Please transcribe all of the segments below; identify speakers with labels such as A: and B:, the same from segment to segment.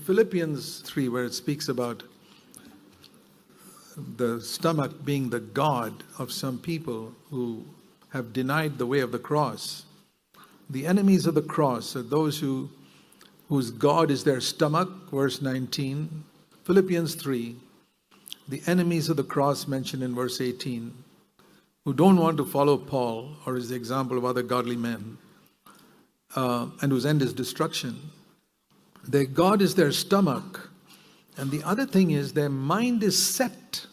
A: Philippians 3, where it speaks about the stomach being the god of some people who have denied the way of the cross, the enemies of the cross are those whose God is their stomach, verse 19. Philippians 3, the enemies of the cross mentioned in verse 18, who don't want to follow Paul or his example of other godly men, and whose end is destruction. Their God is their stomach. And the other thing is their mind is set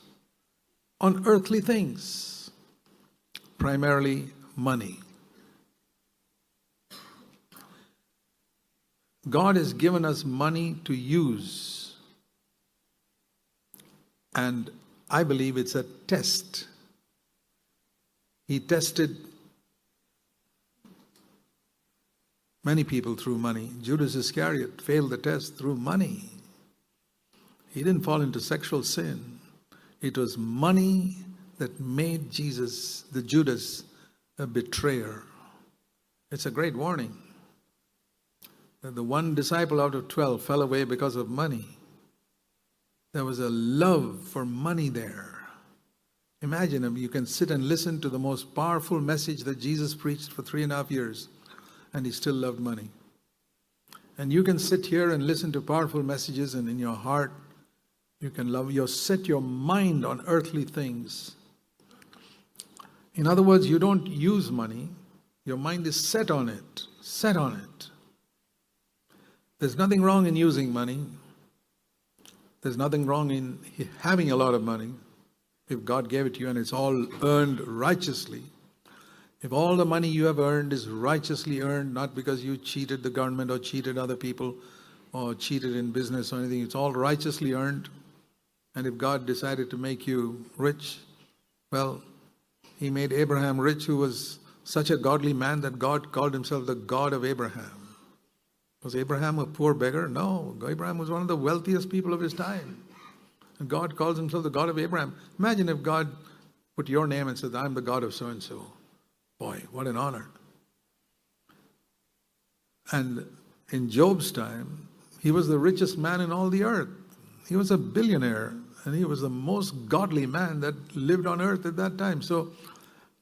A: on earthly things, primarily money. God has given us money to use, and I believe it's a test. He tested many people through money. Judas Iscariot failed the test through money. He didn't fall into sexual sin. It was money that made Judas, a betrayer. It's a great warning. The one disciple out of 12 fell away because of money. There was a love for money there. Imagine you can sit and listen to the most powerful message that Jesus preached for 3.5 years, and he still loved money. And you can sit here and listen to powerful messages, and in your heart, you can love, you set your mind on earthly things. In other words, you don't use money, your mind is set on it, set on it. There's nothing wrong in using money. There's nothing wrong in having a lot of money. If God gave it to you and it's all earned righteously. If all the money you have earned is righteously earned, not because you cheated the government or cheated other people or cheated in business or anything, it's all righteously earned. And if God decided to make you rich, well, he made Abraham rich, who was such a godly man that God called himself the God of Abraham. Was Abraham a poor beggar? No. Abraham was one of the wealthiest people of his time. And God calls himself the God of Abraham. Imagine if God put your name and said, I'm the God of so-and-so. Boy, what an honor. And in Job's time, he was the richest man in all the earth. He was a billionaire, and he was the most godly man that lived on earth at that time. So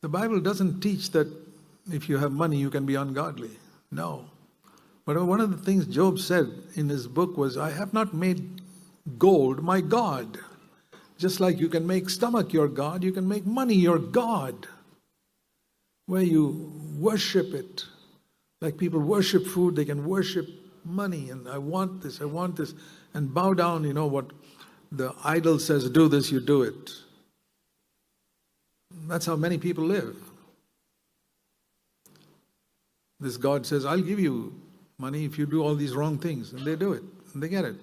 A: the Bible doesn't teach that if you have money, you can be ungodly. No. But one of the things Job said in his book was, I have not made gold my God. Just like you can make stomach your God, you can make money your God. Where you worship it. Like people worship food, they can worship money. And I want this, and bow down, what the idol says, do this, you do it. That's how many people live. This God says, I'll give you money if you do all these wrong things. And they do it, and they get it.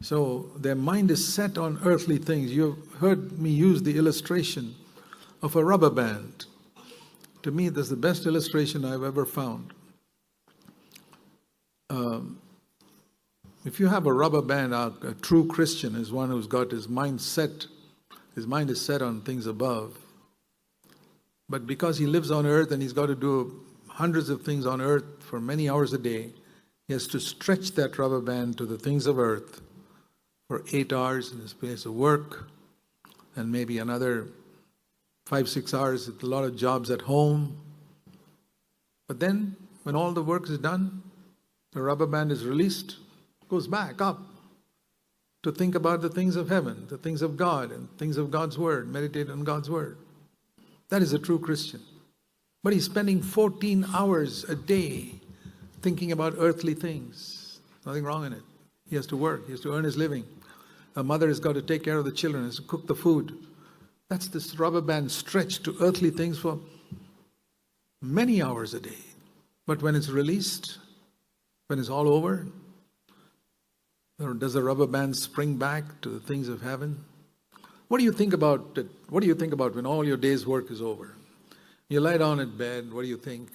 A: So their mind is set on earthly things. You've heard me use the illustration of a rubber band. To me, that's the best illustration I've ever found. If you have a rubber band, a true Christian is one who's got his mind set. His mind is set on things above. But because he lives on earth and he's got to do hundreds of things on earth for many hours a day, he has to stretch that rubber band to the things of earth for 8 hours in his place of work, and maybe another 5-6 hours with a lot of jobs at home. But then, when all the work is done, the rubber band is released, goes back up to think about the things of heaven, the things of God, and things of God's Word, meditate on God's Word. That is a true Christian. But he's spending 14 hours a day thinking about earthly things. Nothing wrong in it. He has to work. He has to earn his living. A mother has got to take care of the children, has to cook the food. That's this rubber band stretched to earthly things for many hours a day. But when it's released, when it's all over, does the rubber band spring back to the things of heaven? What do you think about it? What do you think about when all your day's work is over? You lie down in bed, what do you think?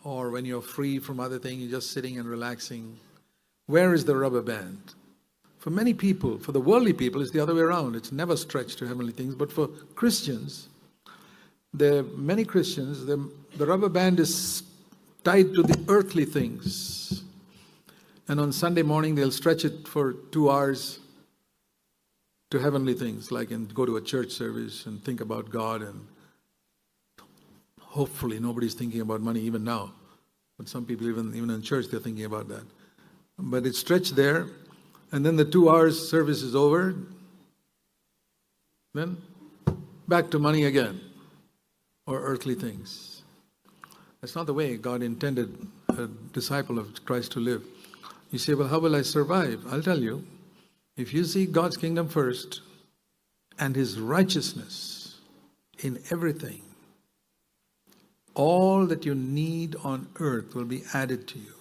A: Or when you're free from other things, you're just sitting and relaxing. Where is the rubber band? For many people, for the worldly people, it's the other way around. It's never stretched to heavenly things. But for Christians, many Christians, the rubber band is tied to the earthly things. And on Sunday morning, they'll stretch it for 2 hours to heavenly things, like and go to a church service and think about God. And hopefully nobody's thinking about money even now. But some people, even in church, they're thinking about that. But it's stretched there. And then the 2 hours service is over. Then back to money again, or earthly things. That's not the way God intended a disciple of Christ to live. You say, well, how will I survive? I'll tell you. If you seek God's kingdom first and His righteousness in everything, all that you need on earth will be added to you.